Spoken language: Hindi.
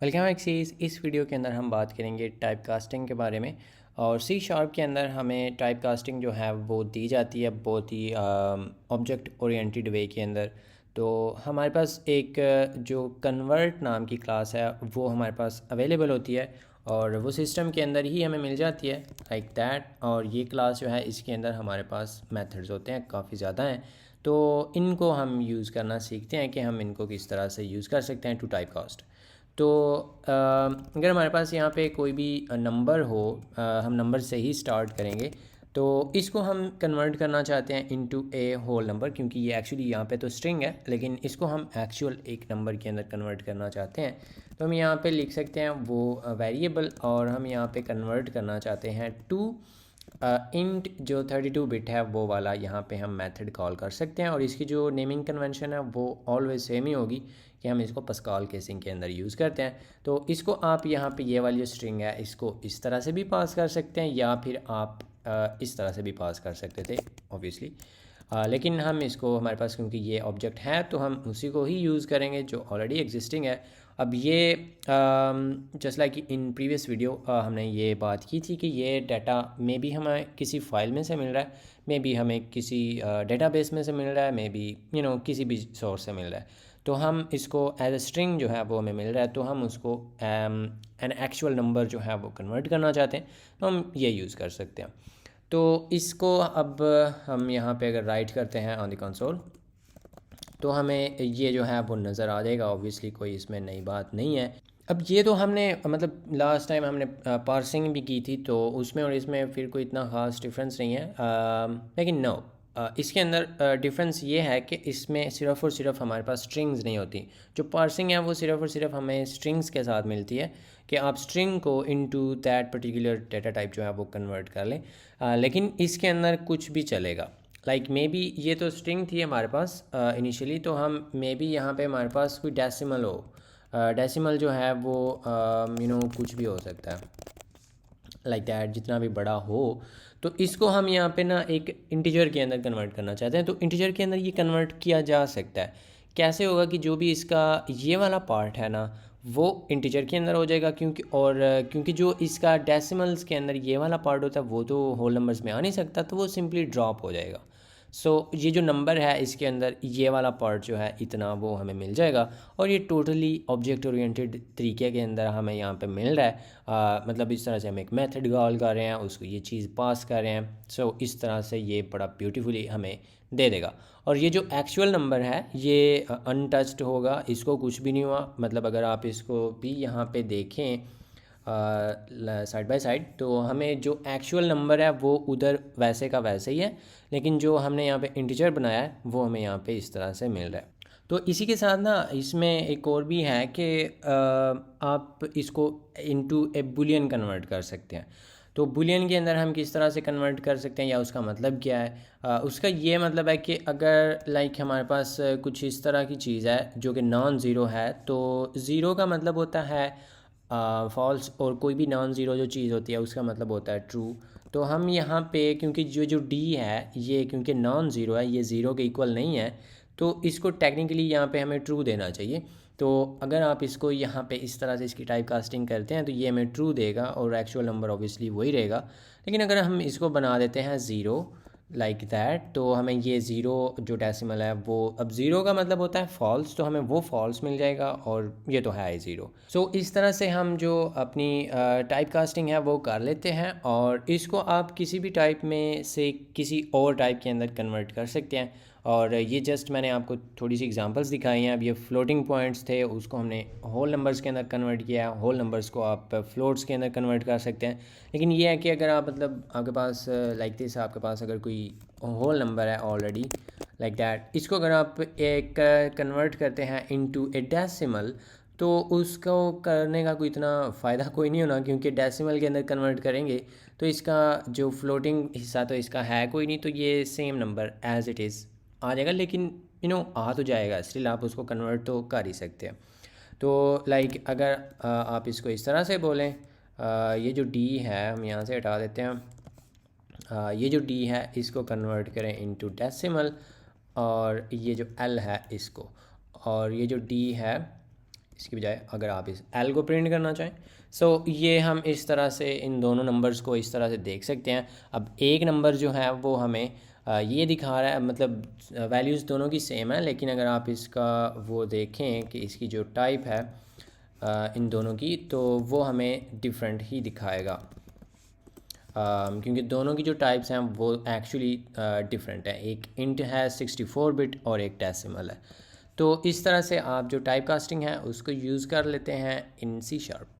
Welcome axes. इस वीडियो के अंदर हम बात करेंगे टाइप कास्टिंग के बारे में। और सी शार्प के अंदर हमें टाइप कास्टिंग जो है वो दी जाती है बहुत ही ऑब्जेक्ट ओरिएंटेड वे के अंदर। तो हमारे पास एक जो कन्वर्ट नाम की क्लास है वो हमारे पास अवेलेबल होती है और वो सिस्टम के अंदर ही हमें मिल जाती है लाइक दैट। और ये क्लास जो है इसके अंदर हमारे पास मेथड्स होते हैं, काफ़ी ज़्यादा हैं। तो इनको हम यूज़ करना सीखते हैं कि हम इनको किस तरह से यूज़ कर सकते हैं टू टाइप कास्ट। तो अगर हमारे पास यहाँ पे कोई भी नंबर हो, हम नंबर से ही स्टार्ट करेंगे। तो इसको हम कन्वर्ट करना चाहते हैं इनटू ए होल नंबर, क्योंकि ये एक्चुअली यहाँ पे तो स्ट्रिंग है लेकिन इसको हम एक्चुअल एक नंबर के अंदर कन्वर्ट करना चाहते हैं। तो हम यहाँ पे लिख सकते हैं वो वेरिएबल, और हम यहाँ पे कन्वर्ट करना चाहते हैं टू इंट जो 32 बिट है वो वाला यहाँ पे हम मेथड कॉल कर सकते हैं। और इसकी जो नेमिंग कन्वेंशन है वो ऑलवेज सेम ही होगी कि हम इसको पस्कल केसिंग के अंदर यूज़ करते हैं। तो इसको आप यहाँ पे ये वाली जो स्ट्रिंग है इसको इस तरह से भी पास कर सकते हैं या फिर आप इस तरह से भी पास कर सकते थे ऑब्वियसली। लेकिन हम इसको, हमारे पास क्योंकि ये ऑब्जेक्ट है तो हम उसी को ही यूज़ करेंगे जो ऑलरेडी एग्जिस्टिंग है। अब ये just like in previous video हमने ये बात की थी कि ये डाटा मे बी हमें किसी फाइल में से मिल रहा है, मे बी हमें किसी डेटाबेस में से मिल रहा है, मे बी किसी भी सोर्स से मिल रहा है। तो हम इसको एज ए स्ट्रिंग जो है वो हमें मिल रहा है, तो हम उसको एन एक्चुअल नंबर जो है वो कन्वर्ट करना चाहते हैं तो हम ये यूज़ कर सकते हैं। तो इसको अब हम यहाँ पे अगर राइट करते हैं ऑन द कंसोल तो हमें ये जो है वो नज़र आ जाएगा। ऑब्वियसली कोई इसमें नई बात नहीं है। अब ये तो हमने मतलब लास्ट टाइम हमने पार्सिंग भी की थी तो उसमें और इसमें फिर कोई इतना ख़ास डिफरेंस नहीं है। लेकिन नो, इसके अंदर डिफरेंस ये है कि इसमें सिर्फ़ और सिर्फ हमारे पास स्ट्रिंग्स नहीं होती। जो पार्सिंग है वो सिर्फ़ और सिर्फ हमें स्ट्रिंग्स के साथ मिलती है कि आप स्ट्रिंग को into that particular data type जो है वो कन्वर्ट कर लें। लेकिन इसके अंदर कुछ भी चलेगा। लाइक मे बी ये तो स्ट्रिंग थी हमारे पास इनिशियली, तो हम मे बी यहाँ पे हमारे पास कोई डेसिमल हो। डेसिमल जो है वो कुछ भी हो सकता है लाइक दैट, जितना भी बड़ा हो। तो इसको हम यहाँ पे ना एक इंटीजर के अंदर कन्वर्ट करना चाहते हैं। तो इंटीजर के अंदर ये कन्वर्ट किया जा सकता है। कैसे होगा कि जो भी इसका ये वाला पार्ट है ना वो इंटीजर के अंदर हो जाएगा, क्योंकि जो इसका डेसिमल्स के अंदर ये वाला पार्ट होता है वो तो होल नंबर्स में आ नहीं सकता, तो वो सिंपली ड्रॉप हो जाएगा। सो ये जो नंबर है इसके अंदर ये वाला पार्ट जो है इतना वो हमें मिल जाएगा। और ये टोटली ऑब्जेक्ट ओरिएंटेड तरीके के अंदर हमें यहाँ पे मिल रहा है। मतलब इस तरह से हम एक मेथड कॉल कर रहे हैं, उसको ये चीज़ पास कर रहे हैं। सो इस तरह से ये बड़ा ब्यूटीफुली हमें दे देगा। और ये जो एक्चुअल नंबर है ये अनटच्ड होगा, इसको कुछ भी नहीं हुआ। मतलब अगर आप इसको भी यहाँ पे देखें साइड बाय साइड तो हमें जो एक्चुअल नंबर है वो उधर वैसे का वैसे ही है, लेकिन जो हमने यहाँ पे इंटीजर बनाया है वो हमें यहाँ पे इस तरह से मिल रहा है। तो इसी के साथ ना इसमें एक और भी है कि आप इसको इनटू ए बुलियन कन्वर्ट कर सकते हैं। तो बुलियन के अंदर हम किस तरह से कन्वर्ट कर सकते हैं या उसका मतलब क्या है? उसका ये मतलब है कि अगर लाइक हमारे पास कुछ इस तरह की चीज़ है जो कि नॉन ज़ीरो है, तो ज़ीरो का मतलब होता है फॉल्स, और कोई भी नॉन ज़ीरो जो चीज़ होती है उसका मतलब होता है ट्रू। तो हम यहाँ पे क्योंकि जो जो डी है ये क्योंकि नॉन ज़ीरो है, ये ज़ीरो के इक्वल नहीं है, तो इसको टेक्निकली यहाँ पे हमें ट्रू देना चाहिए। तो अगर आप इसको यहाँ पे इस तरह से इसकी टाइप कास्टिंग करते हैं तो ये हमें ट्रू देगा और एक्चुअल नंबर ऑब्वियसली वही रहेगा। लेकिन अगर हम इसको बना देते हैं ज़ीरो लाइक दैट, तो हमें ये ज़ीरो जो डेसिमल है वो, अब ज़ीरो का मतलब होता है फॉल्स, तो हमें वो फॉल्स मिल जाएगा और ये तो है ज़ीरो। सो इस तरह से हम जो अपनी टाइप कास्टिंग है वो कर लेते हैं और इसको आप किसी भी टाइप में से किसी और टाइप के अंदर कन्वर्ट कर सकते हैं। और ये जस्ट मैंने आपको थोड़ी सी एग्जांपल्स दिखाई हैं। अब ये फ्लोटिंग पॉइंट्स थे, उसको हमने होल नंबर्स के अंदर कन्वर्ट किया है। होल नंबर्स को आप फ्लोट्स के अंदर कन्वर्ट कर सकते हैं। लेकिन ये है कि अगर आप मतलब आपके पास लाइक दिस, आपके पास अगर कोई होल नंबर है ऑलरेडी लाइक दैट, इसको अगर आप एक कन्वर्ट करते हैं इनटू ए डेसिमल, तो उसको करने का कोई इतना फ़ायदा कोई नहीं होना, क्योंकि डेसिमल के अंदर कन्वर्ट करेंगे तो इसका जो फ्लोटिंग हिस्सा तो इसका है कोई नहीं, तो ये same number as it is आ जाएगा। लेकिन आ तो जाएगा, स्टिल आप उसको कन्वर्ट तो कर ही सकते हैं। तो लाइक अगर आप इसको इस तरह से बोलें, ये जो डी है हम यहाँ से हटा देते हैं। ये जो डी है इसको कन्वर्ट करें इनटू डेसिमल, और ये जो एल है इसको, और ये जो डी है इसकी बजाय अगर आप इस एल को प्रिंट करना चाहें। सो ये हम इस तरह से इन दोनों नंबर्स को इस तरह से देख सकते हैं। अब एक नंबर जो है वो हमें ये दिखा रहा है, मतलब वैल्यूज़ दोनों की सेम है, लेकिन अगर आप इसका वो देखें कि इसकी जो टाइप है इन दोनों की, तो वो हमें डिफरेंट ही दिखाएगा, क्योंकि दोनों की जो टाइप्स हैं वो एक्चुअली डिफरेंट है। एक इंट है 64 बिट और एक डेसिमल है। तो इस तरह से आप जो टाइप कास्टिंग है उसको यूज़ कर लेते हैं इन सी शार्प।